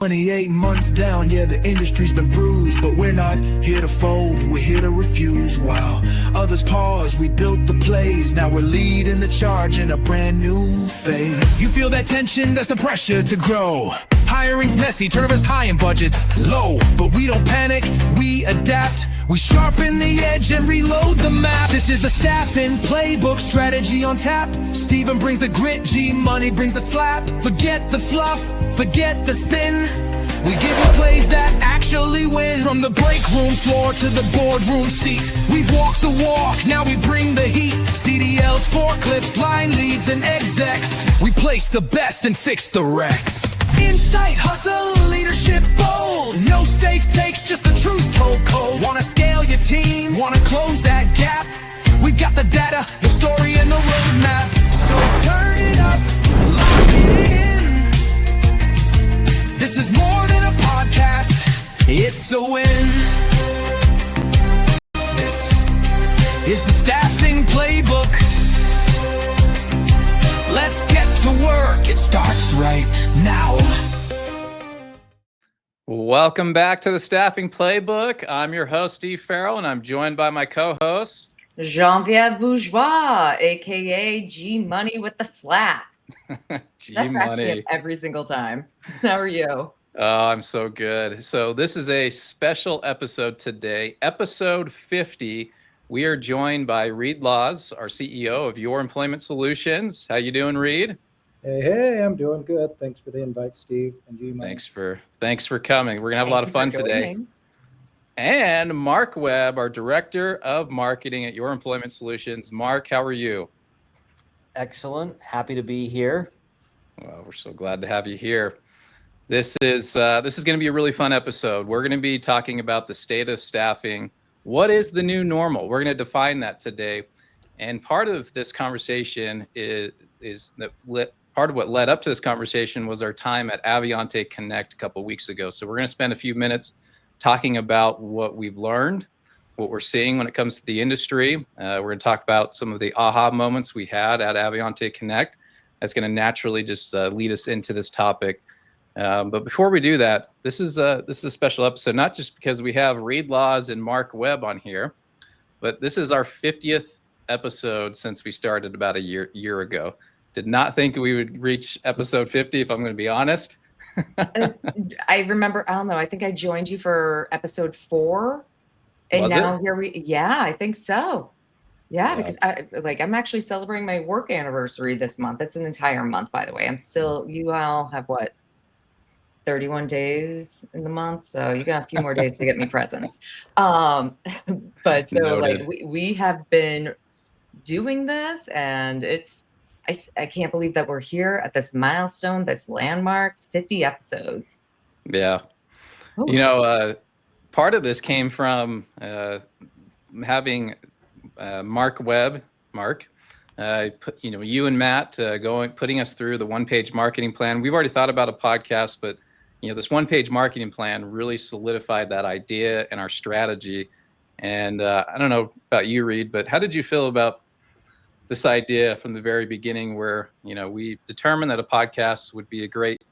28 months down, yeah, the industry's been bruised, but we're not here to fold, we're here to refuse. While others pause, we built the plays, now we're leading the charge in a brand new phase. You feel that tension, that's the pressure to grow. Hiring's messy, turnovers high and budgets low, but we don't panic, we adapt. We sharpen the edge and reload the map. This is the Staffing Playbook, strategy on tap. Steven brings the grit, G-Money brings the slap. Forget the fluff, forget the spin. We give you plays that actually win. From the break room floor to the boardroom seat, we've walked the walk, now we bring the heat. CDLs, forklifts, line leads, and execs. We place the best and fix the wrecks. Insight, hustle, leadership bold. No safe takes, just the truth told cold. Wanna scale your team, wanna close that gap. We've got the data, the story, and the roadmap. So turn it up, lock it in. This is more than a podcast, it's a win. This is the Staffing Playbook. Let's get to work, it starts right now. Welcome back to the Staffing Playbook. I'm your host, Steve Farrell, and I'm joined by my co-host, Genevieve Bourgeois, aka G-Money with the slap. G-Money. Every single time. How are you? Oh, I'm so good. So this is a special episode today, episode 50. We are joined by Reed Laws, our CEO of Your Employment Solutions. How you doing, Reed? Hey, I'm doing good. Thanks for the invite, Steve and G-Money. Thanks for coming. We're gonna have a lot of fun today. And Marc Webb, our Director of Marketing at Your Employment Solutions. Marc, how are you? Excellent. Happy to be here. Well, we're so glad to have you here. This is going to be a really fun episode. We're going to be talking about the state of staffing. What is the new normal? We're going to define that today. And part of this conversation is that part of what led up to this conversation was our time at Avionté Connect a couple of weeks ago. So we're going to spend a few minutes talking about what we've learned, what we're seeing when it comes to the industry. We're going to talk about some of the aha moments we had at Avionté Connect. That's going to naturally just lead us into this topic. But before we do that, this is a special episode, not just because we have Reed Laws and Marc Webb on here, but this is our 50th episode since we started about a year ago. Did not think we would reach episode 50, if I'm going to be honest. I remember, I don't know, I think I joined you for episode 4. And Was now it? here I think so. Yeah, Wow. because I'm actually celebrating my work anniversary this month. It's an entire month, by the way. You all have what? 31 days in the month, so you got a few more days to get me presents. But so Noted. we have been doing this, and I can't believe that we're here at this milestone, this landmark, 50 episodes. Yeah. Ooh. Part of this came from having Marc Webb, you and Matt putting us through the one-page marketing plan. We've already thought about a podcast, but this one-page marketing plan really solidified that idea and our strategy. And I don't know about you, Reed, but how did you feel about this idea from the very beginning, where we determined that a podcast would be a great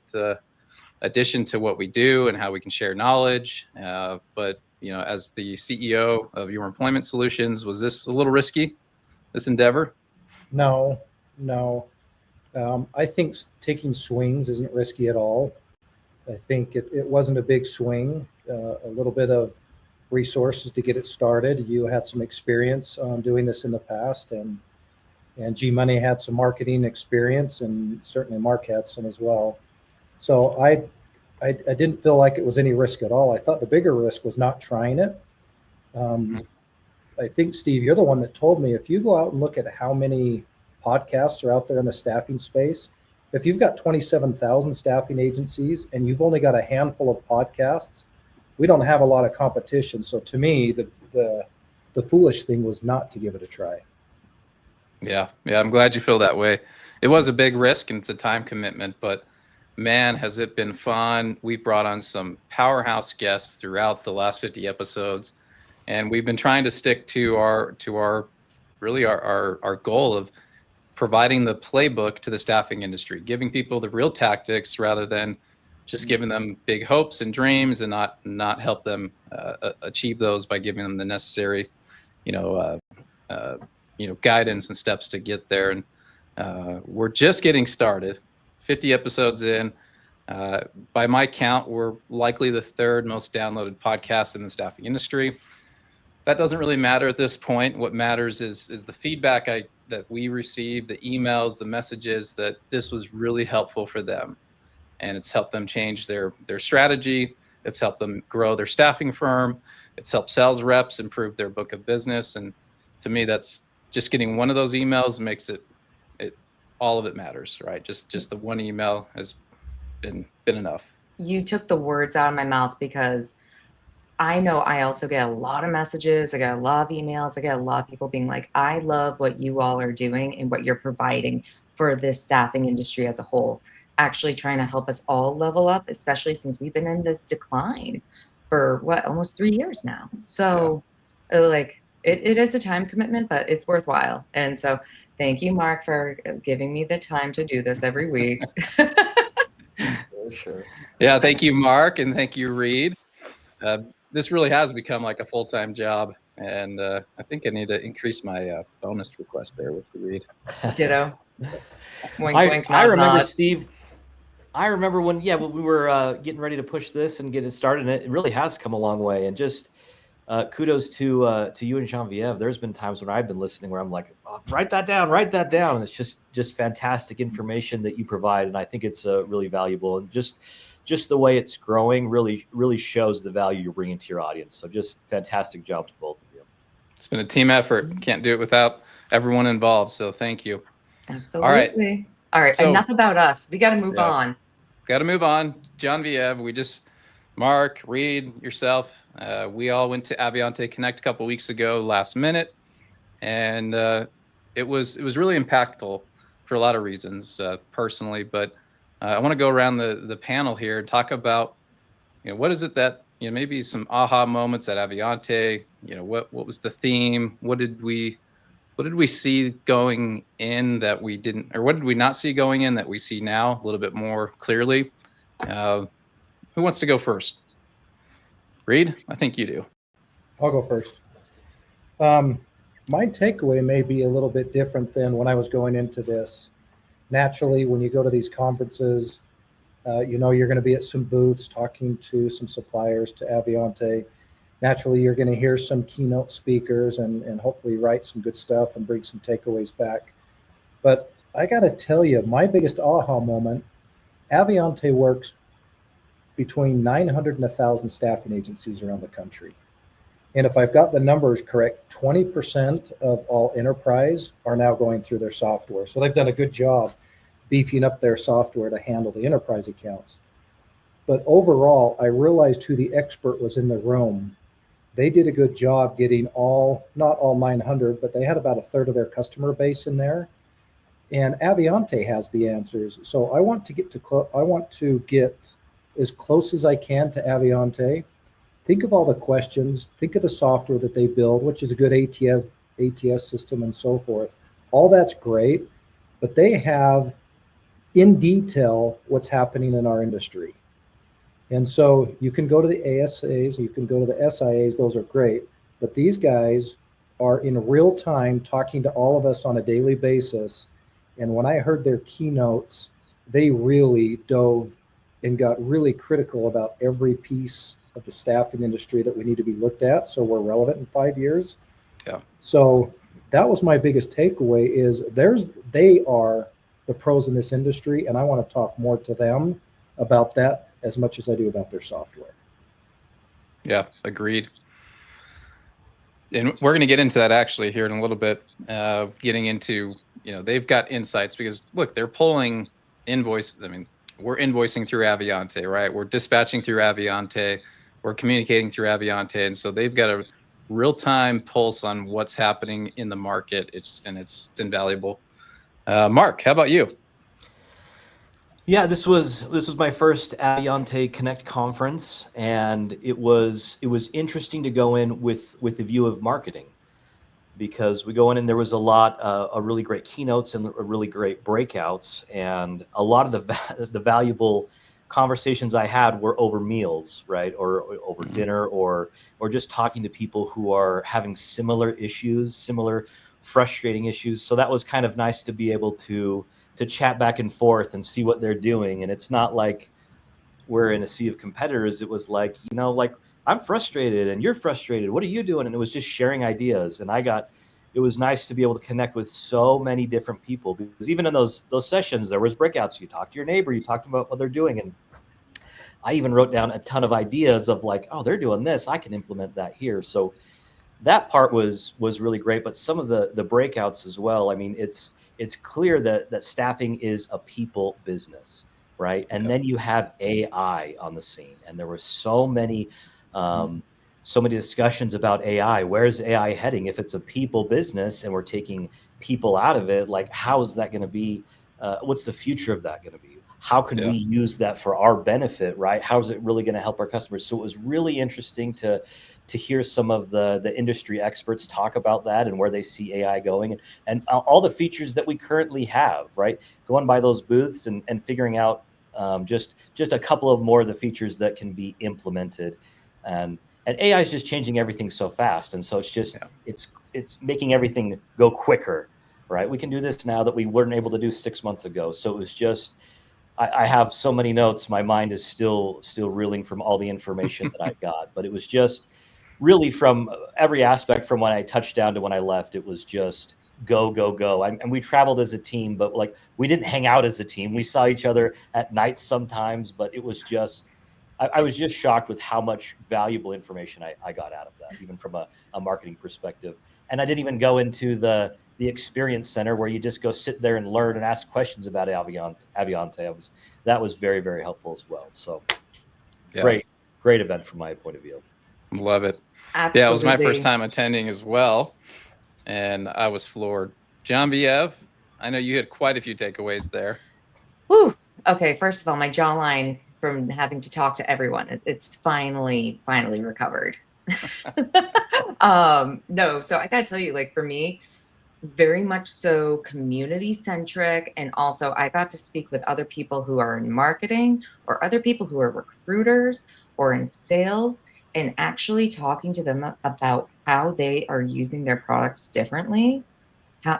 addition to what we do and how we can share knowledge? But as the CEO of Your Employment Solutions, was this a little risky, this endeavor? No. I think taking swings isn't risky at all. I think it wasn't a big swing, a little bit of resources to get it started. You had some experience on doing this in the past, and G-Money had some marketing experience, and certainly Marc had some as well. So I didn't feel like it was any risk at all. I thought the bigger risk was not trying it. I think, Steve, you're the one that told me, if you go out and look at how many podcasts are out there in the staffing space, if you've got 27,000 staffing agencies and you've only got a handful of podcasts, we don't have a lot of competition. So to me, the foolish thing was not to give it a try. Yeah, I'm glad you feel that way. It was a big risk and it's a time commitment, but man, has it been fun. We've brought on some powerhouse guests throughout the last 50 episodes, and we've been trying to stick to our goal of providing the playbook to the staffing industry, giving people the real tactics rather than just giving them big hopes and dreams and not help them achieve those by giving them the necessary, guidance and steps to get there. And we're just getting started, 50 episodes in. By my count, we're likely the third most downloaded podcast in the staffing industry. That doesn't really matter at this point. What matters is the feedback that we receive, the emails, the messages, that this was really helpful for them. And it's helped them change their strategy. It's helped them grow their staffing firm. It's helped sales reps improve their book of business. And to me, that's just getting one of those emails makes it all of it matters, right? Just the one email has been enough. You took the words out of my mouth, because I know I also get a lot of messages. I get a lot of emails. I get a lot of people being like, I love what you all are doing and what you're providing for this staffing industry as a whole, actually trying to help us all level up, especially since we've been in this decline for almost 3 years now. So it is a time commitment, but it's worthwhile. And so thank you, Marc, for giving me the time to do this every week. For sure. Yeah, thank you, Marc, and thank you, Reed. This really has become like a full-time job, and I think I need to increase my bonus request there with the Reed. Ditto. Wink, wink, I nod, remember, nod. Steve. I remember when we were getting ready to push this and get it started, and it really has come a long way. And just kudos to you and Genevieve. There's been times when I've been listening where I'm like, oh, write that down. And it's just fantastic information that you provide, and I think it's really valuable. And just the way it's growing really shows the value you're bringing to your audience. So just fantastic job to both of you. It's been a team effort. Can't do it without everyone involved. So thank you. Absolutely. All right. So, enough about us. We got to move on. Got to move on. Genevieve, Marc, Reed, yourself, we all went to Avionté Connect a couple weeks ago, last minute. And it was really impactful for a lot of reasons, personally, but I want to go around the panel here and talk about, what is it that, maybe some aha moments at Avionté, what was the theme? What did we see going in that we didn't, or what did we not see going in that we see now a little bit more clearly? Who wants to go first? Reed, I think you do. I'll go first. My takeaway may be a little bit different than when I was going into this. Naturally, when you go to these conferences, you're going to be at some booths talking to some suppliers to Avionté. Naturally, you're going to hear some keynote speakers and hopefully write some good stuff and bring some takeaways back. But I got to tell you, my biggest aha moment, Avionté works between 900 and 1,000 staffing agencies around the country. And if I've got the numbers correct, 20% of all enterprise are now going through their software. So they've done a good job beefing up their software to handle the enterprise accounts. But overall, I realized who the expert was in the room. They did a good job getting not all 900, but they had about a third of their customer base in there. And Avionté has the answers. So I want to get as close as I can to Avionté. Think of all the questions. Think of the software that they build, which is a good ATS system and so forth. All that's great, but they have in detail what's happening in our industry. And so you can go to the ASAs, you can go to the SIAs, those are great, but these guys are in real time talking to all of us on a daily basis. And when I heard their keynotes, they really dove and got really critical about every piece of the staffing industry that we need to be looked at so we're relevant in 5 years. Yeah. So that was my biggest takeaway is they are the pros in this industry, and I want to talk more to them about that as much as I do about their software. Yeah, agreed. And we're going to get into that actually here in a little bit, getting into, they've got insights because look, they're pulling invoices. I mean, we're invoicing through Avionté, right? We're dispatching through Avionté. We're communicating through Avionté. And so they've got a real-time pulse on what's happening in the market. It's invaluable. Marc, how about you? Yeah, this was my first Avionté Connect conference, and it was interesting to go in with the view of marketing, because we go in and there was a lot of really great keynotes and really great breakouts, and a lot of the valuable conversations I had were over meals, right? Or over dinner, or just talking to people who are having similar issues, similar frustrating issues. So that was kind of nice to be able to chat back and forth and see what they're doing. And it's not like we're in a sea of competitors. It was like, like, I'm frustrated and you're frustrated. What are you doing? And it was just sharing ideas. And it was nice to be able to connect with so many different people, because even in those sessions, there was breakouts. You talk to your neighbor, you talked about what they're doing. And I even wrote down a ton of ideas of like, oh, they're doing this, I can implement that here. So that part was really great. But some of the breakouts as well. I mean, it's clear that staffing is a people business, right? And then you have AI on the scene, and there were so many discussions about AI. Where's AI heading? If it's a people business and we're taking people out of it, like, how is that going to be? What's the future of that going to be? How can we use that for our benefit, right? How is it really going to help our customers? So it was really interesting to hear some of the industry experts talk about that and where they see AI going, and all the features that we currently have, right? Going by those booths and figuring out just a couple of more of the features that can be implemented. And AI is just changing everything so fast. And so it's just, it's making everything go quicker, right? We can do this now that we weren't able to do 6 months ago. So it was just, I have so many notes. My mind is still reeling from all the information that I got, but it was just really from every aspect, from when I touched down to when I left, it was just go, go, go. And we traveled as a team, but like, we didn't hang out as a team. We saw each other at night sometimes, but it was just, I was just shocked with how much valuable information I got out of that, even from a marketing perspective. And I didn't even go into the experience center where you just go sit there and learn and ask questions about Avionté. That was very, very helpful as well. So great event from my point of view. Love it. Absolutely. Yeah, it was my first time attending as well, and I was floored. Genevieve, I know you had quite a few takeaways there. Whew. Okay, first of all, my jawline from having to talk to everyone, it's finally recovered. No, so I gotta tell you, like, for me, very much so community centric. And also I got to speak with other people who are in marketing, or other people who are recruiters or in sales, and actually talking to them about how they are using their products differently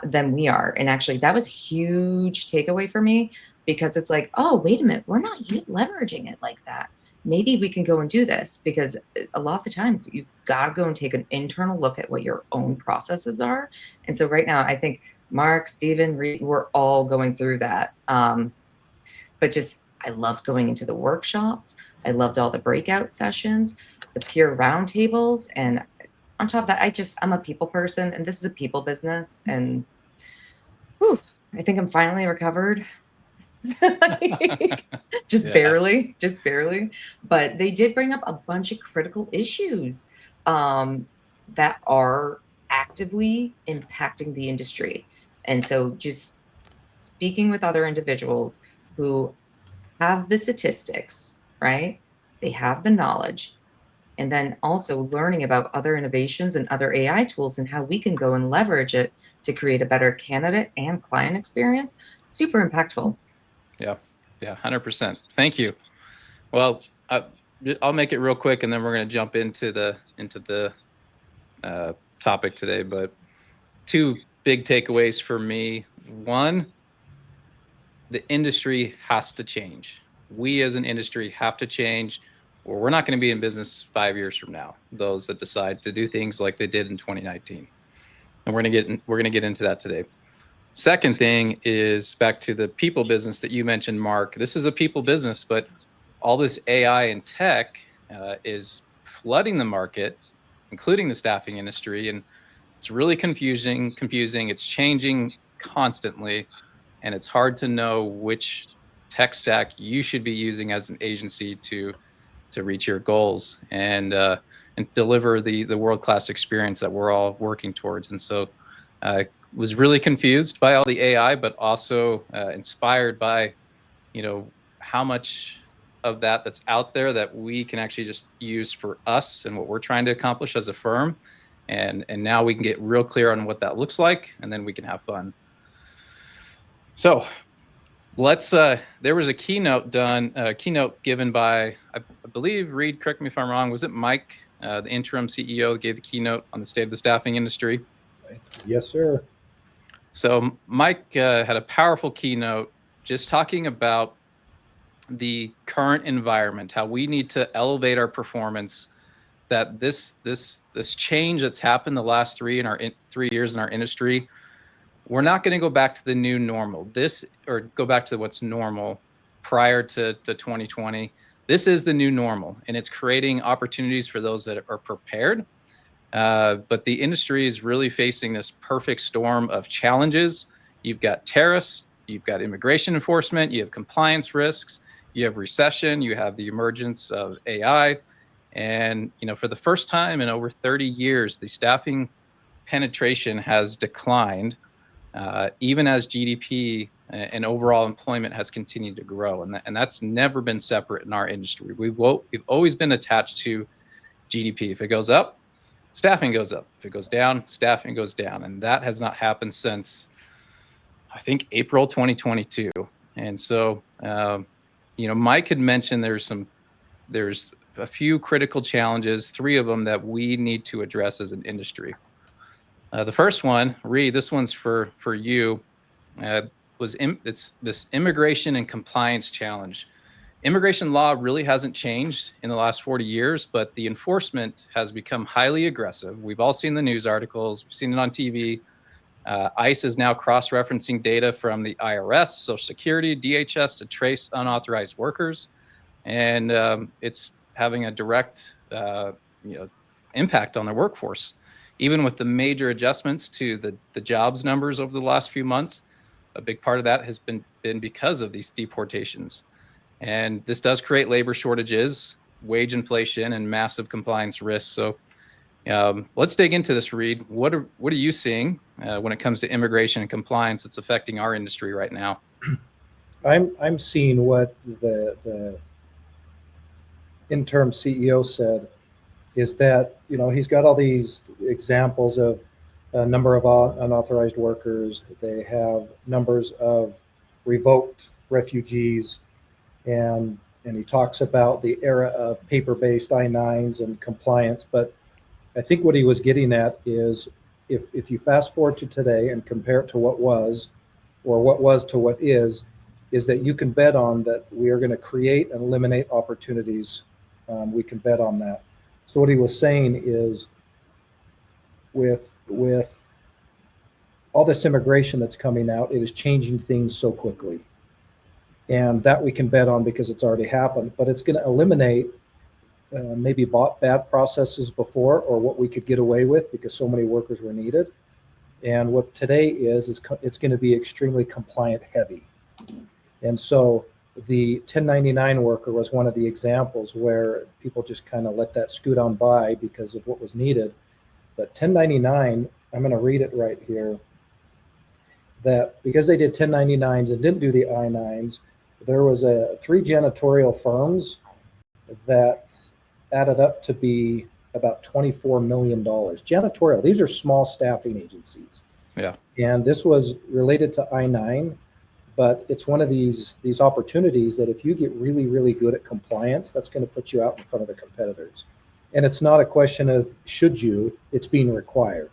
than we are. And actually that was a huge takeaway for me, because it's like, oh, wait a minute, we're not leveraging it like that. Maybe we can go and do this, because a lot of the times you've got to go and take an internal look at what your own processes are. And so right now, I think Marc, Steven, we're all going through that. But just, I loved going into the workshops. I loved all the breakout sessions, the peer roundtables. And on top of that, I'm a people person, and this is a people business. And whew, I think I'm finally recovered. Barely, but they did bring up a bunch of critical issues that are actively impacting the industry. And so just speaking with other individuals who have the statistics, right? They have the knowledge, and then also learning about other innovations and other AI tools and how we can go and leverage it to create a better candidate and client experience. Super impactful. Yeah, 100%. Thank you. Well, I'll make it real quick, and then we're going to jump into the topic today. But 2 big takeaways for me. 1, the industry has to change. We as an industry have to change, or we're not going to be in business 5 years from now. Those that decide to do things like they did in 2019, and we're going to get into that today. Second thing is back to the people business that you mentioned, Marc. This is a people business, but all this AI and tech is flooding the market, including the staffing industry, and it's really confusing. It's changing constantly, and it's hard to know which tech stack you should be using as an agency to reach your goals and deliver the world-class experience that we're all working towards. And so was really confused by all the AI, but also inspired by, how much of that's out there that we can actually just use for us and what we're trying to accomplish as a firm. And now we can get real clear on what that looks like, and then we can have fun. So Let's. There was a keynote given by, I believe, Reed, correct me if I'm wrong, was it Mike, the interim CEO, that gave the keynote on the state of the staffing industry? Yes, sir. So Mike had a powerful keynote just talking about the current environment, how we need to elevate our performance, that this change that's happened the last 3 years in our industry, we're not going to go back to the new normal. Or go back to what's normal prior to 2020. This is the new normal, and it's creating opportunities for those that are prepared. But the industry is really facing this perfect storm of challenges. You've got tariffs, you've got immigration enforcement, you have compliance risks, you have recession, you have the emergence of AI. And, for the first time in over 30 years, the staffing penetration has declined, even as GDP and overall employment has continued to grow. And that's never been separate in our industry. We've always been attached to GDP. If it goes up, staffing goes up. If it goes down, staffing goes down. And that has not happened since, I think, April 2022. And so, Mike had mentioned there's a few critical challenges, 3 of them that we need to address as an industry. The first one, Reed, this one's for you, it's this immigration and compliance challenge. Immigration law really hasn't changed in the last 40 years, but the enforcement has become highly aggressive. We've all seen the news articles, we've seen it on TV. ICE is now cross-referencing data from the IRS, Social Security, DHS to trace unauthorized workers. And it's having a direct impact on their workforce. Even with the major adjustments to the jobs numbers over the last few months, a big part of that has been because of these deportations. And this does create labor shortages, wage inflation, and massive compliance risks. So let's dig into this, Reed. What are you seeing when it comes to immigration and compliance that's affecting our industry right now? I'm seeing what the interim CEO said is that, he's got all these examples of a number of unauthorized workers. They have numbers of revoked refugees, and he talks about the era of paper-based I-9s and compliance. But I think what he was getting at is if you fast forward to today and compare it to what was, or what was to what is that you can bet on that we are going to create and eliminate opportunities. We can bet on that. So what he was saying is with all this immigration that's coming out, it is changing things so quickly. And that we can bet on because it's already happened. But it's going to eliminate maybe bad processes before, or what we could get away with because so many workers were needed. And what today is it's going to be extremely compliant heavy. And so the 1099 worker was one of the examples where people just kind of let that scoot on by because of what was needed. But 1099, I'm going to read it right here, that because they did 1099s and didn't do the I-9s, there was 3 janitorial firms that added up to be about $24 million. Janitorial, these are small staffing agencies. Yeah. And this was related to I-9, but it's one of these opportunities that if you get really, really good at compliance, that's going to put you out in front of the competitors. And it's not a question of should you, it's being required.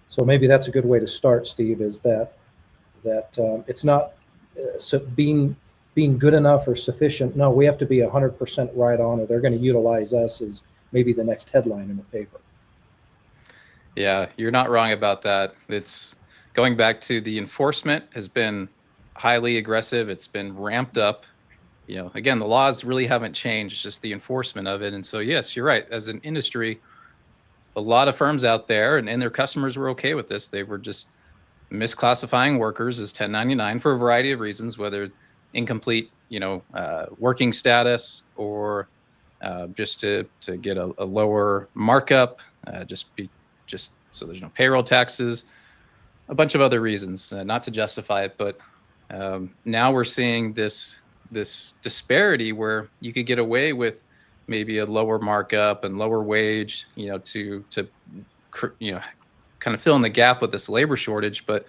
So maybe that's a good way to start, Steve, is that it's not being good enough or sufficient. No, we have to be 100% right on, or they're going to utilize us as maybe the next headline in the paper. Yeah, you're not wrong about that. It's going back to the enforcement has been highly aggressive. It's been ramped up. Again, the laws really haven't changed, it's just the enforcement of it. And so, yes, you're right. As an industry, a lot of firms out there and their customers were okay with this. They were just misclassifying workers as 1099 for a variety of reasons, whether incomplete, working status, or just to get a lower markup, just so there's no payroll taxes, a bunch of other reasons, not to justify it. But now we're seeing this disparity where you could get away with maybe a lower markup and lower wage, to kind of fill in the gap with this labor shortage. But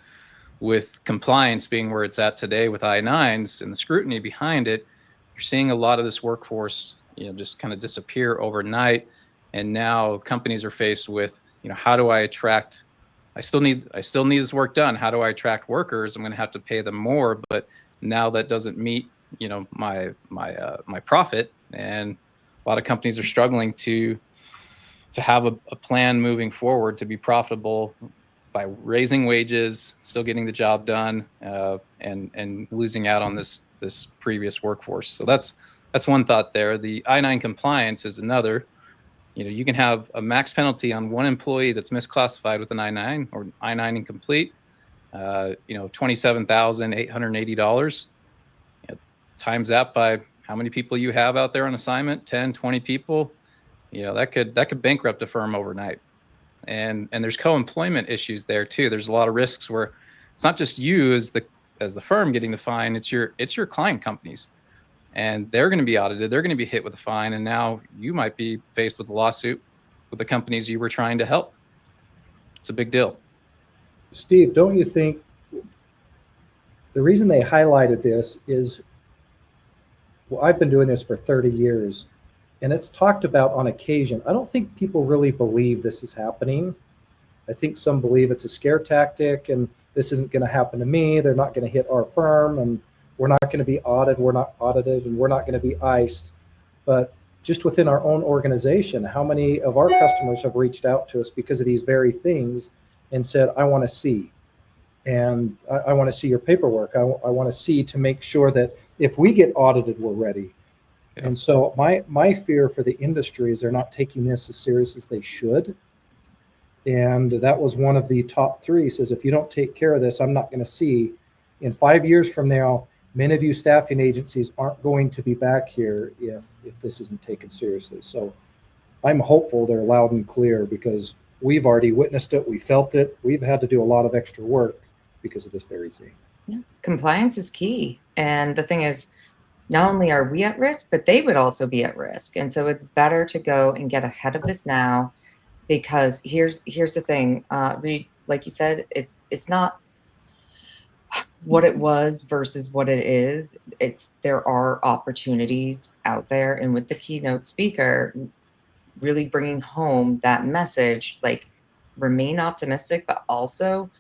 with compliance being where it's at today with I-9s and the scrutiny behind it, you're seeing a lot of this workforce, just kind of disappear overnight. And now companies are faced with, how do I attract? I still need this work done. How do I attract workers? I'm going to have to pay them more, but now that doesn't meet, my profit. And a lot of companies are struggling to have a plan moving forward to be profitable by raising wages, still getting the job done, and losing out on this previous workforce. So that's one thought there. The I-9 compliance is another. You can have a max penalty on one employee that's misclassified with an I-9 or I-9 incomplete. $27,880. Times that by how many people you have out there on assignment, 10, 20 people. That could bankrupt a firm overnight. And there's co-employment issues there too. There's a lot of risks where it's not just you as the firm getting the fine, it's your client companies. And they're going to be audited. They're going to be hit with a fine. And now you might be faced with a lawsuit with the companies you were trying to help. It's a big deal. Steve, don't you think the reason they highlighted this is, well, I've been doing this for 30 years and it's talked about on occasion. I don't think people really believe this is happening. I think some believe it's a scare tactic and this isn't going to happen to me. They're not going to hit our firm and we're not going to be audited. We're not audited and we're not going to be iced. But just within our own organization, how many of our customers have reached out to us because of these very things and said, I want to see, and I want to see your paperwork. I want to see to make sure that if we get audited, we're ready. Yeah. And so my fear for the industry is they're not taking this as serious as they should. And that was one of the top three, says, if you don't take care of this, I'm not going to see. In 5 years from now, many of you staffing agencies aren't going to be back here if this isn't taken seriously. So I'm hopeful they're loud and clear because we've already witnessed it. We felt it. We've had to do a lot of extra work because of this very thing. Yeah. Compliance is key. And the thing is, not only are we at risk, but they would also be at risk. And so it's better to go and get ahead of this now, because here's the thing, Reed, like you said, it's not what it was versus what it is. There are opportunities out there. And with the keynote speaker really bringing home that message, like, remain optimistic, but also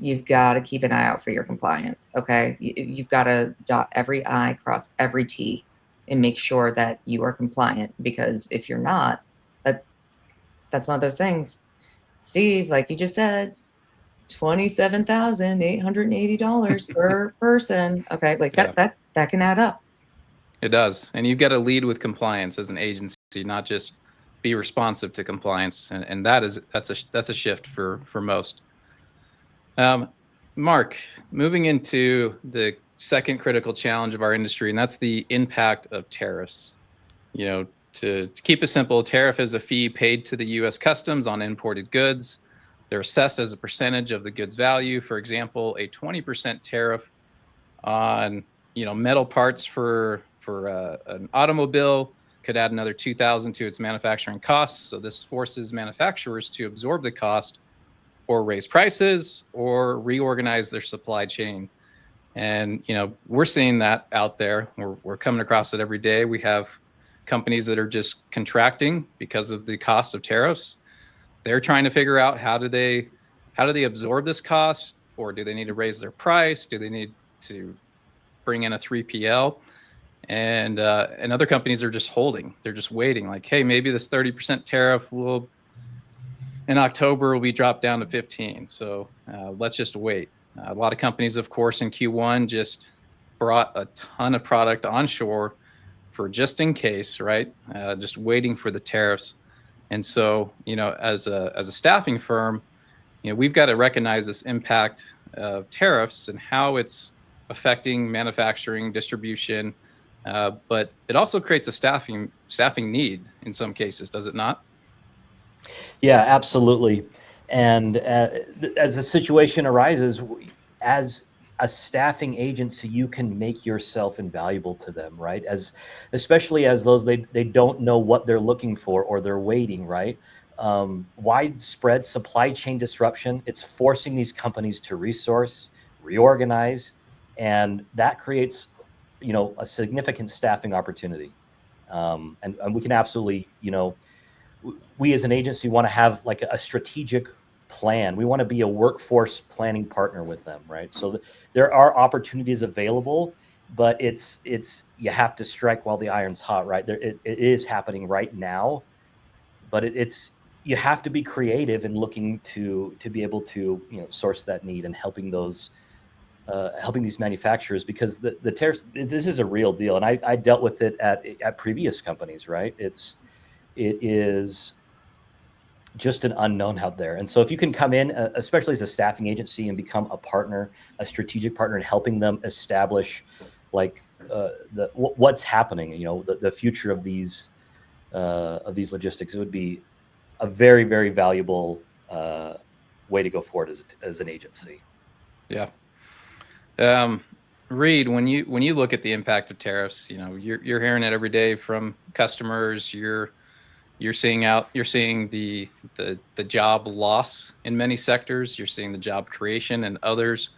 you've got to keep an eye out for your compliance. Okay. You've got to dot every I, cross every T, and make sure that you are compliant, because if you're not, that's one of those things. Steve, like you just said, $27,880 per person. Okay. Like that can add up. It does. And you've got to lead with compliance as an agency, not just be responsive to compliance. And that's a shift for most. Marc, moving into the second critical challenge of our industry, and that's the impact of tariffs. To keep it simple, tariff is a fee paid to the U.S. Customs on imported goods. They're assessed as a percentage of the goods value. For example, a 20% tariff on metal parts for an automobile could add another $2,000 to its manufacturing costs. So this forces manufacturers to absorb the cost, or raise prices, or reorganize their supply chain. And we're seeing that out there. We're coming across it every day. We have companies that are just contracting because of the cost of tariffs. They're trying to figure out how do they absorb this cost, or do they need to raise their price? Do they need to bring in a 3PL? And other companies are just holding. They're just waiting. Like, hey, maybe this 30% tariff in October will be dropped down to 15. So let's just wait. A lot of companies, of course, in Q1 just brought a ton of product onshore for just in case, right? Just waiting for the tariffs. And so, as a staffing firm, we've got to recognize this impact of tariffs and how it's affecting manufacturing, distribution, but it also creates a staffing need in some cases, does it not? Yeah, absolutely. And as the situation arises, as a staffing agency, you can make yourself invaluable to them, right? Especially as those they don't know what they're looking for, or they're waiting, right? Widespread supply chain disruption, it's forcing these companies to resource, reorganize, and that creates, a significant staffing opportunity. And we can absolutely, we as an agency want to have like a strategic plan. We want to be a workforce planning partner with them, right? So there are opportunities available, but it's you have to strike while the iron's hot, right? It is happening right now, but it's you have to be creative in looking to be able to source that need and helping these manufacturers, because the tariffs, this is a real deal, and I dealt with it at previous companies, right? It is just an unknown out there. And so if you can come in, especially as a staffing agency, and become a partner, a strategic partner, in helping them establish like what's happening, the future of these logistics, it would be a very, very valuable way to go forward as an agency. Yeah. Reed, when you look at the impact of tariffs, you're hearing it every day from customers. You're seeing the job loss in many sectors. You're seeing the job creation in others.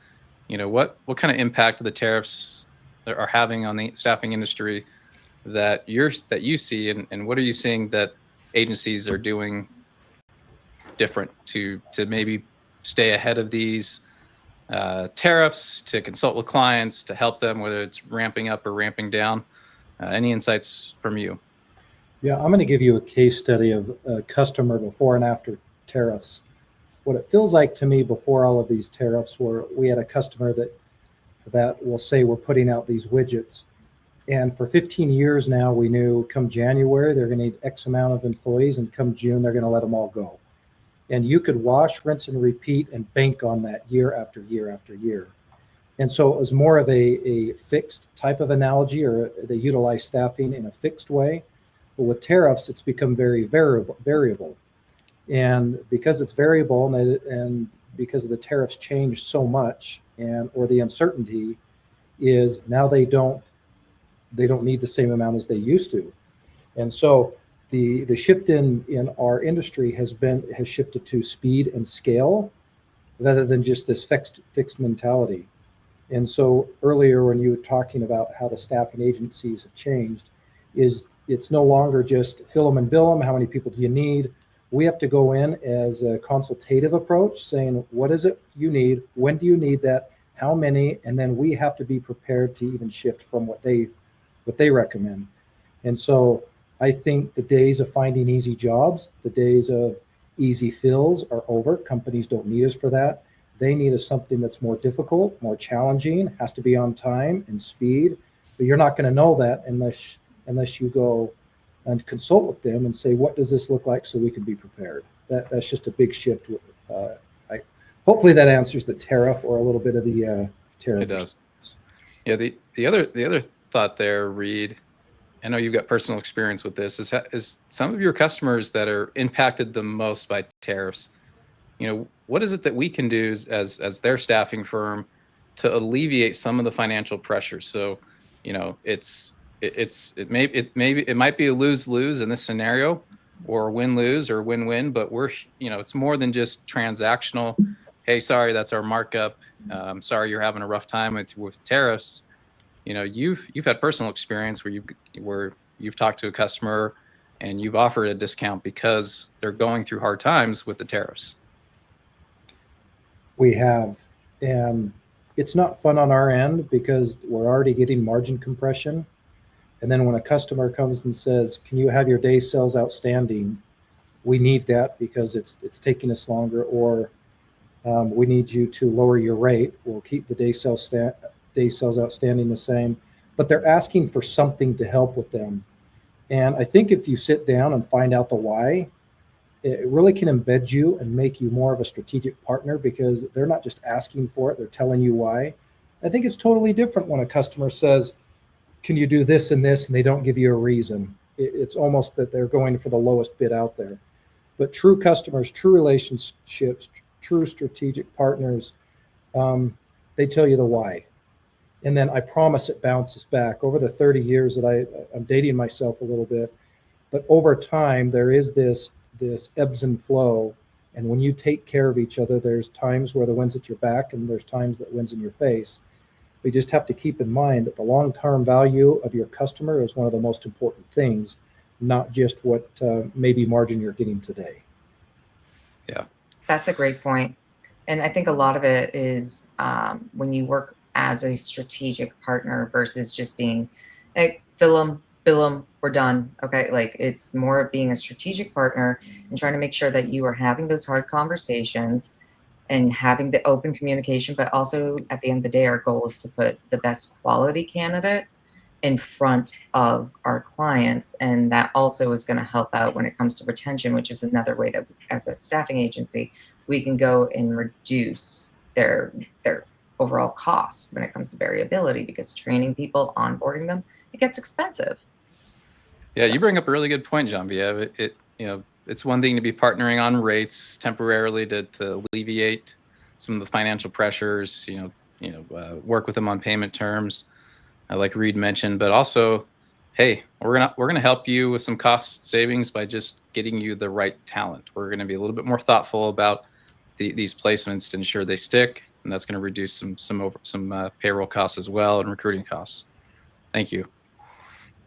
What kind of impact the tariffs are having on the staffing industry that you see, and what are you seeing that agencies are doing different to maybe stay ahead of these tariffs, to consult with clients, to help them, whether it's ramping up or ramping down? Any insights from you? Yeah, I'm going to give you a case study of a customer before and after tariffs. What it feels like to me before all of these tariffs, were we had a customer that will say we're putting out these widgets. And for 15 years now, we knew come January, they're going to need X amount of employees, and come June, they're going to let them all go. And you could wash, rinse, and repeat and bank on that year after year after year. And so it was more of a fixed type of analogy, or they utilize staffing in a fixed way. But with tariffs, it's become very variable. And because it's variable, and because of the tariffs change so much, or the uncertainty is now they don't need the same amount as they used to. And so the shift in our industry has shifted to speed and scale rather than just this fixed mentality. And so earlier when you were talking about how the staffing agencies have changed, it's no longer just fill them and bill them. How many people do you need? We have to go in as a consultative approach, saying, what is it you need? When do you need that? How many? And then we have to be prepared to even shift from what they recommend. And so I think the days of finding easy jobs, the days of easy fills are over. Companies don't need us for that. They need us something that's more difficult, more challenging, has to be on time and speed. But you're not going to know that unless you go and consult with them and say, what does this look like, so we can be prepared. That's just a big shift. Hopefully that answers the tariff, or a little bit of the tariff. It does. Yeah. The other thought there, Reed, I know you've got personal experience with this, is some of your customers that are impacted the most by tariffs. What is it that we can do as their staffing firm to alleviate some of the financial pressure? So, it might be a lose-lose in this scenario, or win-lose or win-win, but it's more than just transactional. Hey, sorry, that's our markup. Sorry, you're having a rough time with tariffs. You've had personal experience where you've talked to a customer and you've offered a discount because they're going through hard times with the tariffs. We have, and it's not fun on our end because we're already getting margin compression. And then when a customer comes and says, can you have your day sales outstanding? We need that because it's taking us longer, or we need you to lower your rate. We'll keep the day sales outstanding the same, but they're asking for something to help with them. And I think if you sit down and find out the why, it really can embed you and make you more of a strategic partner, because they're not just asking for it, they're telling you why. I think it's totally different when a customer says, can you do this and this, and they don't give you a reason. It's almost that they're going for the lowest bid out there. But true customers, true relationships, true strategic partners, they tell you the why. And then I promise it bounces back. Over the 30 years that I'm dating myself a little bit, but over time there is this ebbs and flow And when you take care of each other, there's times where the wind's at your back and there's times that wind's in your face. We just have to keep in mind that the long-term value of your customer is one of the most important things, not just what maybe margin you're getting today. Yeah. That's a great point. And I think a lot of it is when you work as a strategic partner versus just being, hey, fill them, bill them, we're done. Okay. Like it's more of being a strategic partner and trying to make sure that you are having those hard conversations and having the open communication. But also at the end of the day, our goal is to put the best quality candidate in front of our clients. And that also is going to help out when it comes to retention, which is another way that as a staffing agency, we can go and reduce their overall costs when it comes to variability, because training people, onboarding them, it gets expensive. Yeah, you bring up a really good point, Genevieve. It's one thing to be partnering on rates temporarily to alleviate some of the financial pressures, work with them on payment terms, like Reed mentioned, but also, hey, we're gonna help you with some cost savings by just getting you the right talent. We're gonna be a little bit more thoughtful about these placements to ensure they stick, and that's gonna reduce some payroll costs as well and recruiting costs. Thank you.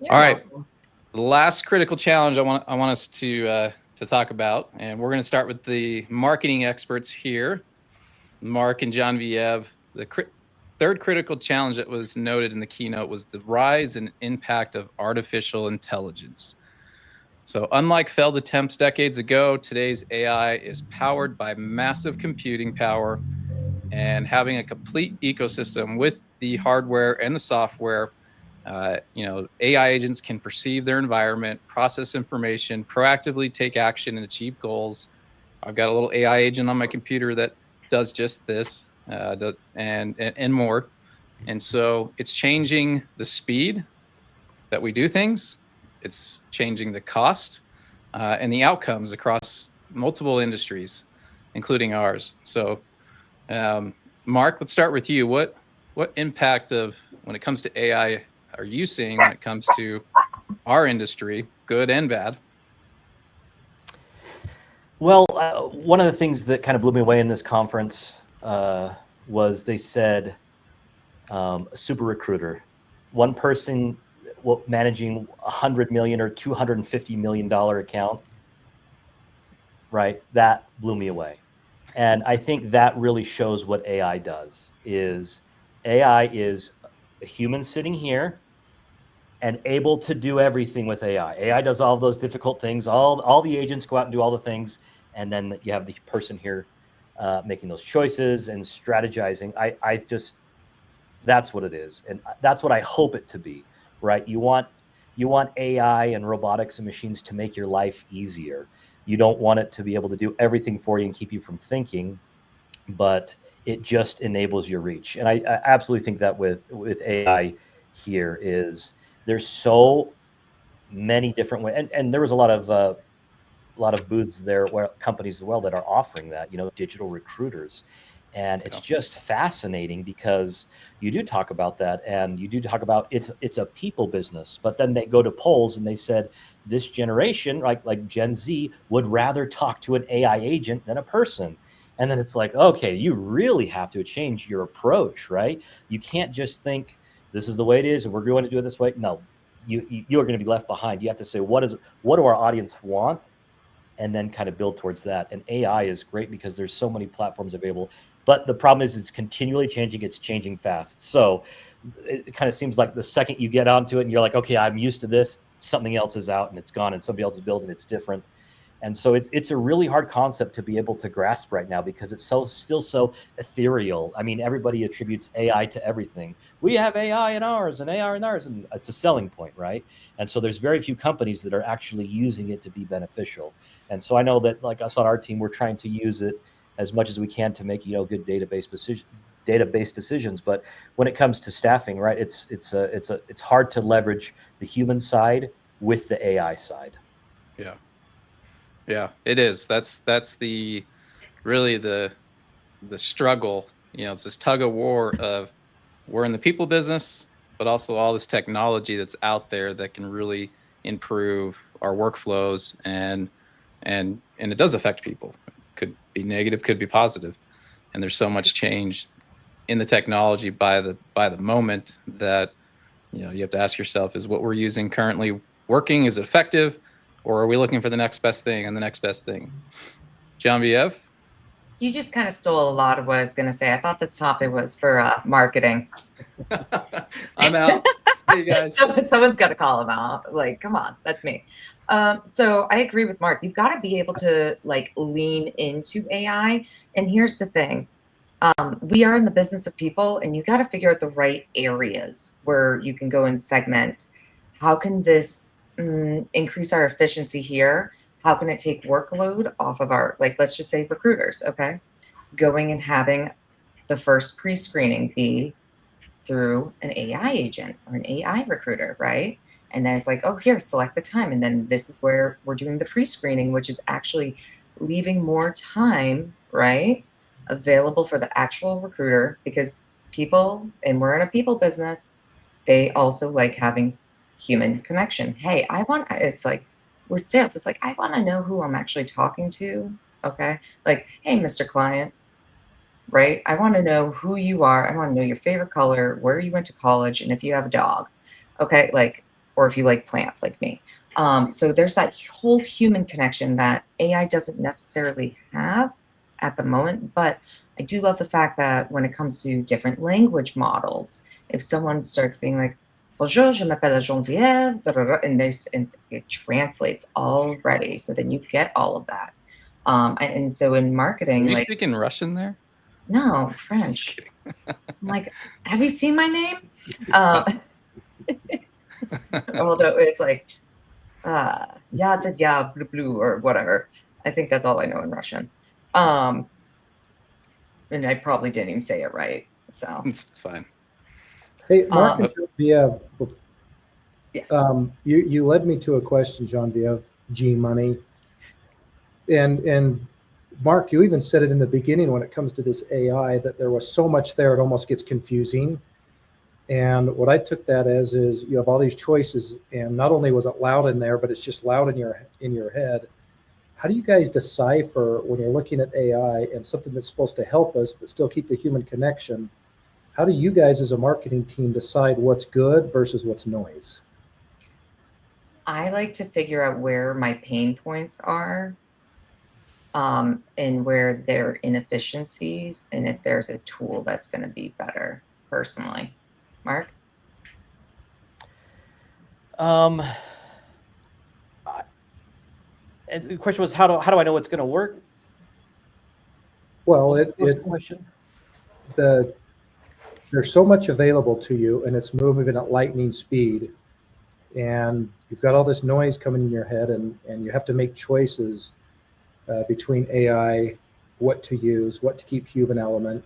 All right, the last critical challenge I want us to talk about, and we're gonna start with the marketing experts here, Marc and Genevieve. The third critical challenge that was noted in the keynote was the rise and impact of artificial intelligence. So unlike failed attempts decades ago, today's AI is powered by massive computing power, and having a complete ecosystem with the hardware and the software. AI agents can perceive their environment, process information, proactively take action, and achieve goals. I've got a little AI agent on my computer that does just this, and more. And so it's changing the speed that we do things. It's changing the cost and the outcomes across multiple industries, including ours. So, Marc, let's start with you. What impact when it comes to AI are you seeing when it comes to our industry, good and bad? Well, one of the things that kind of blew me away in this conference was they said a super recruiter, one person managing $100 million or $250 million account, right? That blew me away. And I think that really shows what AI does. AI is a human sitting here and able to do everything with AI. AI does all those difficult things. All the agents go out and do all the things. And then you have the person here making those choices and strategizing. That's what it is. And that's what I hope it to be, right? You want AI and robotics and machines to make your life easier. You don't want it to be able to do everything for you and keep you from thinking, but it just enables your reach. And I absolutely think that with AI here there's so many different ways. And there was a lot of booths there where companies as well that are offering that, digital recruiters. And it's just fascinating because you do talk about that, and you do talk about it's a people business, but then they go to polls and they said this generation, like Gen Z, would rather talk to an AI agent than a person. And then it's like, okay, you really have to change your approach, right? You can't just think this is the way it is and we're going to do it this way. No, you are going to be left behind. You have to say, what do our audience want? And then kind of build towards that. And AI is great because there's so many platforms available. But the problem is it's continually changing. It's changing fast. So it kind of seems like the second you get onto it and you're like, okay, I'm used to this, something else is out and it's gone and somebody else is building, it's different. And so it's a really hard concept to be able to grasp right now because it's still so ethereal. I mean, everybody attributes AI to everything. We have AI in ours and AI in ours, and it's a selling point, right? And so there's very few companies that are actually using it to be beneficial. And so I know that, like us on our team, we're trying to use it as much as we can to make good database decisions. But when it comes to staffing, right, it's hard to leverage the human side with the AI side. Yeah, it is. That's really the struggle. It's this tug of war of we're in the people business, but also all this technology that's out there that can really improve our workflows and it does affect people. could be negative, could be positive. And there's so much change in the technology by the moment that, you have to ask yourself, is what we're using currently working? Is it effective? Or are we looking for the next best thing and the next best thing? Genevieve? You just kind of stole a lot of what I was going to say. I thought this topic was for marketing. I'm out. See you guys. Someone's got to call him out. Like, come on, that's me. So I agree with Mark. You've got to be able to lean into AI. And here's the thing. We are in the business of people, and you got to figure out the right areas where you can go and segment. How can this increase our efficiency here? How can it take workload off of our, let's just say recruiters, okay? Going and having the first pre-screening be through an AI agent or an AI recruiter, right? And then it's oh, here, select the time. And then this is where we're doing the pre-screening, which is actually leaving more time, right, available for the actual recruiter, because people, and we're in a people business, they also like having human connection. Hey, it's with sales, it's I want to know who I'm actually talking to. Okay. Hey, Mr. Client, right? I want to know who you are. I want to know your favorite color, where you went to college, and if you have a dog. Okay. Or if you like plants like me. So there's that whole human connection that AI doesn't necessarily have at the moment, but I do love the fact that when it comes to different language models, if someone starts being Bonjour, je m'appelle Genevieve, and it translates already. So then you get all of that. And so in marketing, Are you speaking Russian there? No, French. I'm have you seen my name? Although it's ya blue blue or whatever. I think that's all I know in Russian. And I probably didn't even say it right. So it's fine. Hey, Marc and Genevieve, yes. You led me to a question, Genevieve, G Money. And Marc, you even said it in the beginning when it comes to this AI that there was so much there, it almost gets confusing. And what I took that as is you have all these choices, and not only was it loud in there, but it's just loud in your head. How do you guys decipher when you're looking at AI and something that's supposed to help us but still keep the human connection? How do you guys as a marketing team decide what's good versus what's noise? I like to figure out where my pain points are, and where there are inefficiencies, and if there's a tool that's going to be better personally. Mark? And the question was, how do I know what's going to work? Well, Question. There's so much available to you, and it's moving at lightning speed, and you've got all this noise coming in your head, and you have to make choices between AI, what to use, what to keep human element,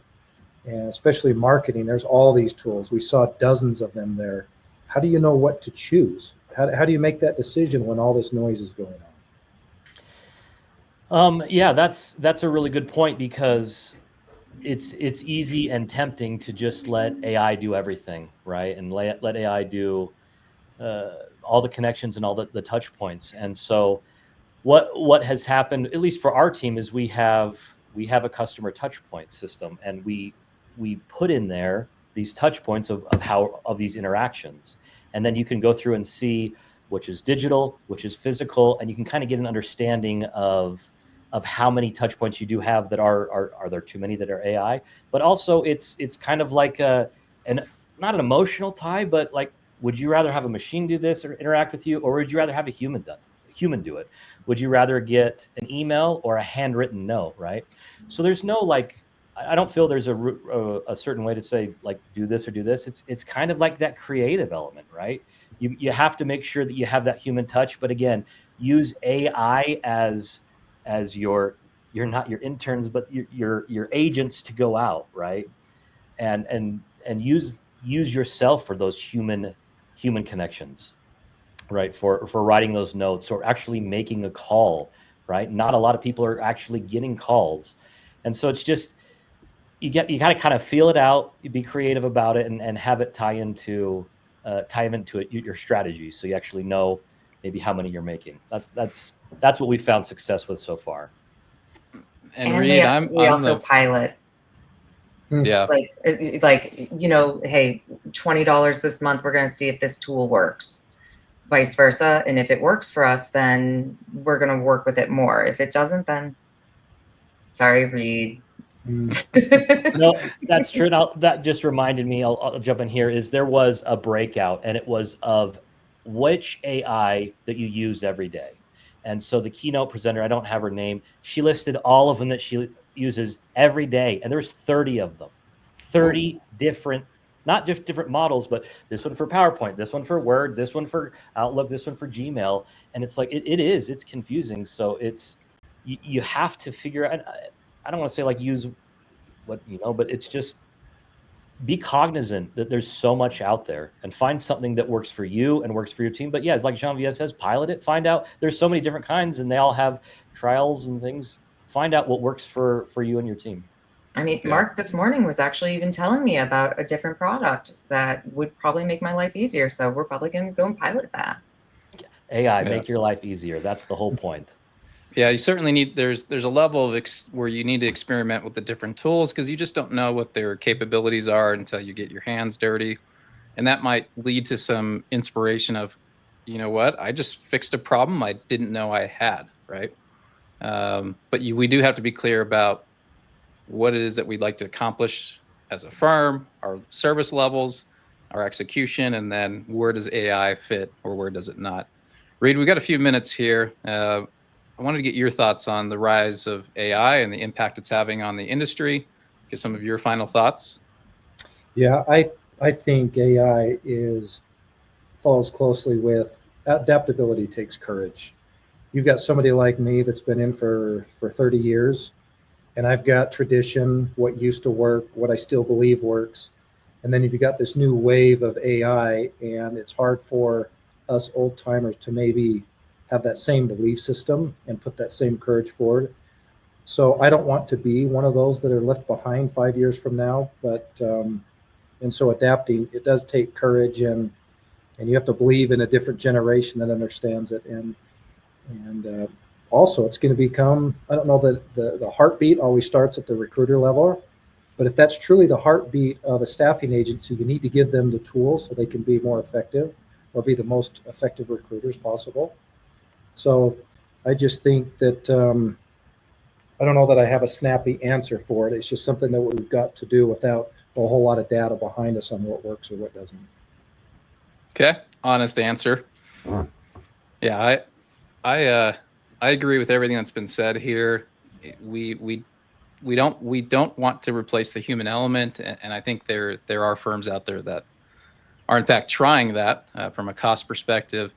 and especially marketing. There's all these tools. We saw dozens of them there. How do you know what to choose? How do you make that decision when all this noise is going on? Yeah, that's a really good point, because it's easy and tempting to just let AI do everything, right? And let AI do all the connections and all the touch points. And so what has happened, at least for our team, is we have a customer touch point system, and we put in there these touch points of these interactions. And then you can go through and see which is digital, which is physical, and you can kind of get an understanding of how many touch points you do have that are there too many that are AI. But also it's kind of like not an emotional tie, but would you rather have a machine do this or interact with you, or would you rather have a human do it? Would you rather get an email or a handwritten note, right? So there's no I don't feel there's a certain way to say do this or do this. It's kind of like that creative element, right? You have to make sure that you have that human touch, but again, use AI as you're not your interns, but your agents to go out, right? And use yourself for those human connections, right? For writing those notes or actually making a call, right? Not a lot of people are actually getting calls. And so it's just, you got to kind of feel it out, you be creative about it, and have it tie into your strategy. So you actually know maybe how many you're making. That's what we've found success with so far. And Reed, we also pilot. Yeah. Like, you know, hey, $20 this month, we're going to see if this tool works, vice versa. And if it works for us, then we're going to work with it more. If it doesn't, then sorry, Reed. No, that's true. And that just reminded me, I'll jump in here, is there was a breakout, and it was of which AI that you use every day. And so the keynote presenter, I don't have her name, she listed all of them that she uses every day. And there's 30 of them, 30 different, not just different models, but this one for PowerPoint, this one for Word, this one for Outlook, this one for Gmail. And it's like, it's confusing. So you have to figure out, I don't want to say like use what, but it's just be cognizant that there's so much out there and find something that works for you and works for your team. But yeah, it's like Genevieve says, pilot it, find out. There's so many different kinds and they all have trials and things. Find out what works for you and your team. I mean, yeah. Marc this morning was actually even telling me about a different product that would probably make my life easier. So we're probably going to go and pilot that. AI, make your life easier. That's the whole point. Yeah, you certainly need, there's a level of where you need to experiment with the different tools because you just don't know what their capabilities are until you get your hands dirty. And that might lead to some inspiration of, you know what, I just fixed a problem I didn't know I had, right? But we do have to be clear about what it is that we'd like to accomplish as a firm, our service levels, our execution, and then where does AI fit or where does it not? Reed, we got a few minutes here. I wanted to get your thoughts on the rise of AI and the impact it's having on the industry. Get some of your final thoughts. Yeah, I think AI falls closely with adaptability takes courage. You've got somebody like me that's been in for 30 years, and I've got tradition, what used to work, what I still believe works. And then you've got this new wave of AI, and it's hard for us old timers to maybe have that same belief system and put that same courage forward. So I don't want to be one of those that are left behind 5 years from now, but and so adapting, it does take courage, and you have to believe in a different generation that understands it. And also it's going to become, I don't know that the heartbeat always starts at the recruiter level, but if that's truly the heartbeat of a staffing agency, you need to give them the tools so they can be more effective or be the most effective recruiters possible. So I just think that, I don't know that I have a snappy answer for it. It's just something that we've got to do without a whole lot of data behind us on what works or what doesn't. Okay. Honest answer. Yeah. I agree with everything that's been said here. We don't want to replace the human element. And I think there are firms out there that are in fact trying that from a cost perspective.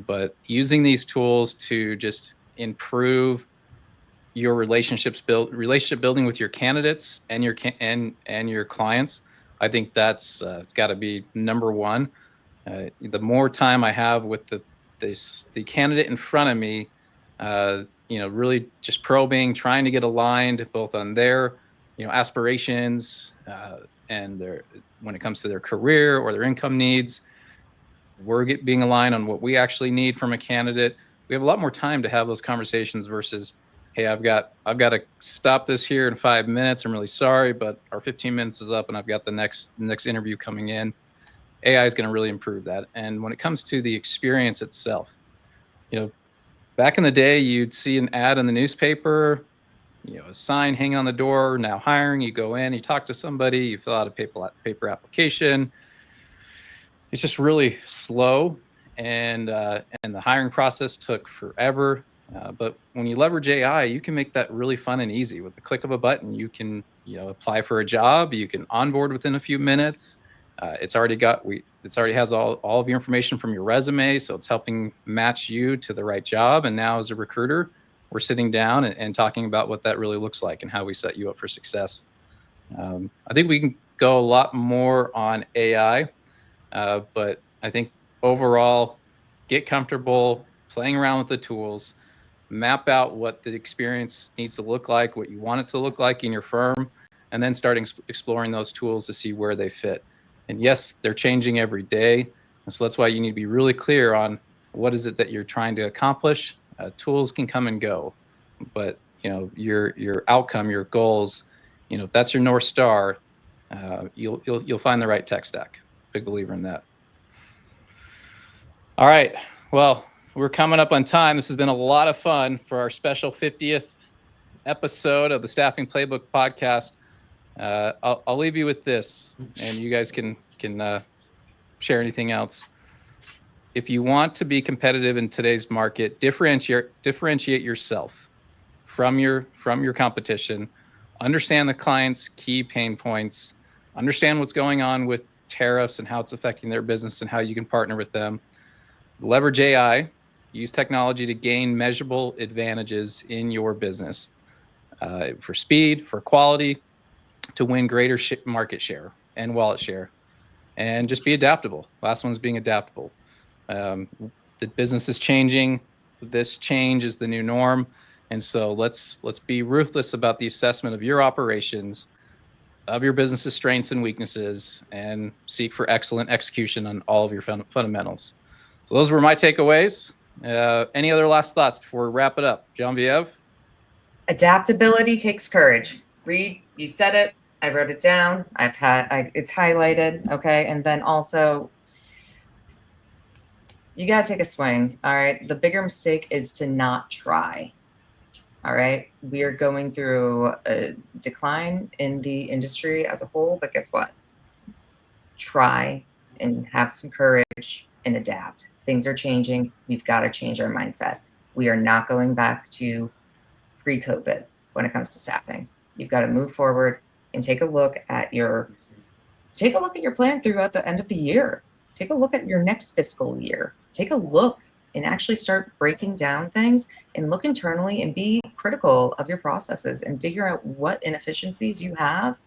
But using these tools to just improve your relationship building with your candidates and your clients, I think that's got to be number one. The more time I have with the candidate in front of me, really just probing, trying to get aligned both on their aspirations and when it comes to their career or their income needs. We're being aligned on what we actually need from a candidate. We have a lot more time to have those conversations versus, hey, I've got to stop this here in 5 minutes. I'm really sorry, but our 15 minutes is up and I've got the next interview coming in. AI is going to really improve that. And when it comes to the experience itself, back in the day, you'd see an ad in the newspaper, a sign hanging on the door, now hiring. You go in, you talk to somebody, you fill out a paper application. It's just really slow, and the hiring process took forever. But when you leverage AI, you can make that really fun and easy. With the click of a button, you can apply for a job. You can onboard within a few minutes. It already has all of your information from your resume, so it's helping match you to the right job. And now as a recruiter, we're sitting down and talking about what that really looks like and how we set you up for success. I think we can go a lot more on AI. But I think overall, get comfortable playing around with the tools, map out what the experience needs to look like, what you want it to look like in your firm, and then start exploring those tools to see where they fit. And yes, they're changing every day. And so that's why you need to be really clear on what is it that you're trying to accomplish. Tools can come and go, but your outcome, your goals, if that's your North Star, you'll find the right tech stack. Big believer in that. All right. Well, we're coming up on time. This has been a lot of fun for our special 50th episode of the Staffing Playbook Podcast. I'll leave you with this, and you guys can share anything else. If you want to be competitive in today's market, differentiate yourself from your competition. Understand the client's key pain points. Understand what's going on with tariffs and how it's affecting their business and how you can partner with them. Leverage AI. Use technology to gain measurable advantages in your business for speed, for quality, to win greater market share and wallet share. And just be adaptable. Last one's being adaptable. The business is changing. This change is the new norm. And so let's be ruthless about the assessment of your operations, of your business's strengths and weaknesses, and seek for excellent execution on all of your fundamentals. So those were my takeaways. Any other last thoughts before we wrap it up? Genevieve? Adaptability takes courage. Reed, you said it. I wrote it down. It's highlighted. Okay. And then also, you got to take a swing. All right. The bigger mistake is to not try. All right. We are going through a decline in the industry as a whole, but guess what? Try and have some courage and adapt. Things are changing. We've got to change our mindset. We are not going back to pre-COVID when it comes to staffing. You've got to move forward and take a look at your plan throughout the end of the year. Take a look at your next fiscal year. Take a look and actually start breaking down things and look internally and be critical of your processes and figure out what inefficiencies you have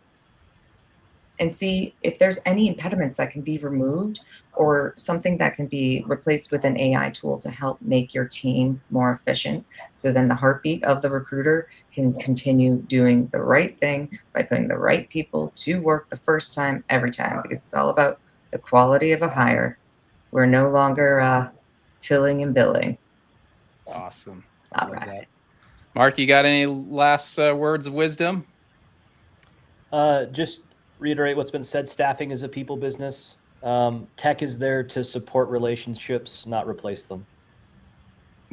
and see if there's any impediments that can be removed or something that can be replaced with an AI tool to help make your team more efficient. So then the heartbeat of the recruiter can continue doing the right thing by putting the right people to work the first time, every time, because it's all about the quality of a hire. We're no longer filling and billing. Awesome. All right. That. Marc, you got any last words of wisdom? Just reiterate what's been said. Staffing is a people business. Tech is there to support relationships, not replace them.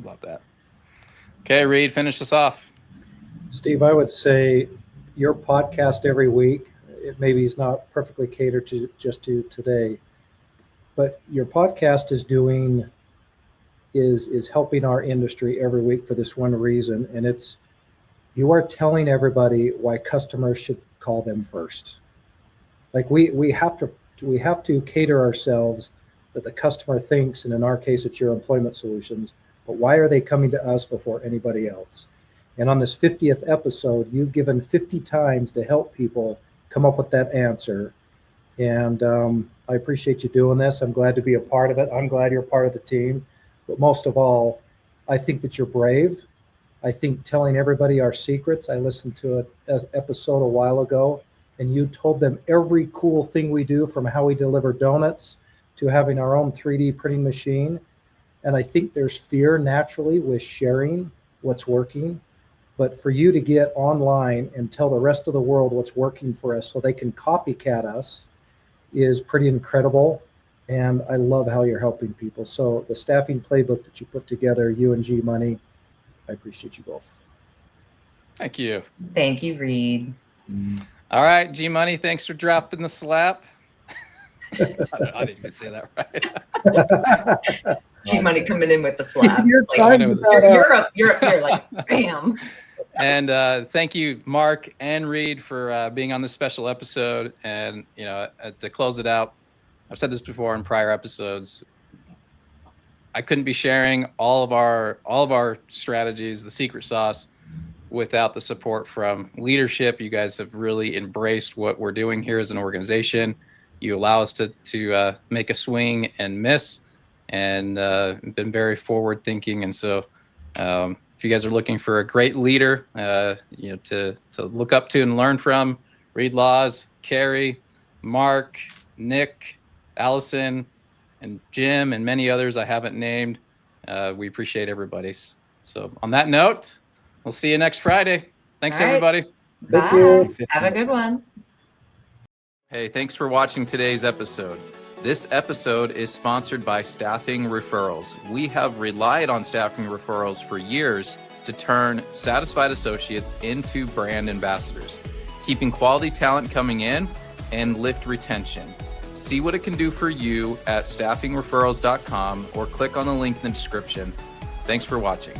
Love that. Okay, Reed, finish us off. Steve, I would say your podcast every week, it maybe is not perfectly catered to just to today, but your podcast is helping our industry every week for this one reason, and it's you are telling everybody why customers should call them first. Like we have to cater ourselves that the customer thinks, and in our case, it's your employment solutions, but why are they coming to us before anybody else? And on this 50th episode, you've given 50 times to help people come up with that answer. And I appreciate you doing this. I'm glad to be a part of it. I'm glad you're part of the team. But most of all, I think that you're brave. I think telling everybody our secrets. I listened to an episode a while ago, and you told them every cool thing we do, from how we deliver donuts to having our own 3D printing machine. And I think there's fear naturally with sharing what's working. But for you to get online and tell the rest of the world what's working for us so they can copycat us is pretty incredible. And I love how you're helping people. So the staffing playbook that you put together, you and G Money, I appreciate you both. Thank you. Thank you, Reed. All right, G Money, thanks for dropping the slap. I didn't even say that right. G Money coming in with a slap. Your Like, time's you're up here like bam. And thank you, Marc and Reed, for being on this special episode. And to close it out, I've said this before in prior episodes. I couldn't be sharing all of our strategies, the secret sauce, without the support from leadership. You guys have really embraced what we're doing here as an organization. You allow us to make a swing and miss, and been very forward thinking. And so, if you guys are looking for a great leader, to look up to and learn from, Reed Laws, Carrie, Marc, Nick, Allison, and Jim, and many others I haven't named. We appreciate everybody. So on that note, We'll see you next Friday. Thanks, All right. everybody. Thank Bye. you. Have a good one. Hey, thanks for watching today's episode. This episode is sponsored by Staffing Referrals. We have relied on staffing referrals for years to turn satisfied associates into brand ambassadors, keeping quality talent coming in and lift retention. See what it can do for you at staffingreferrals.com or click on the link in the description. Thanks for watching.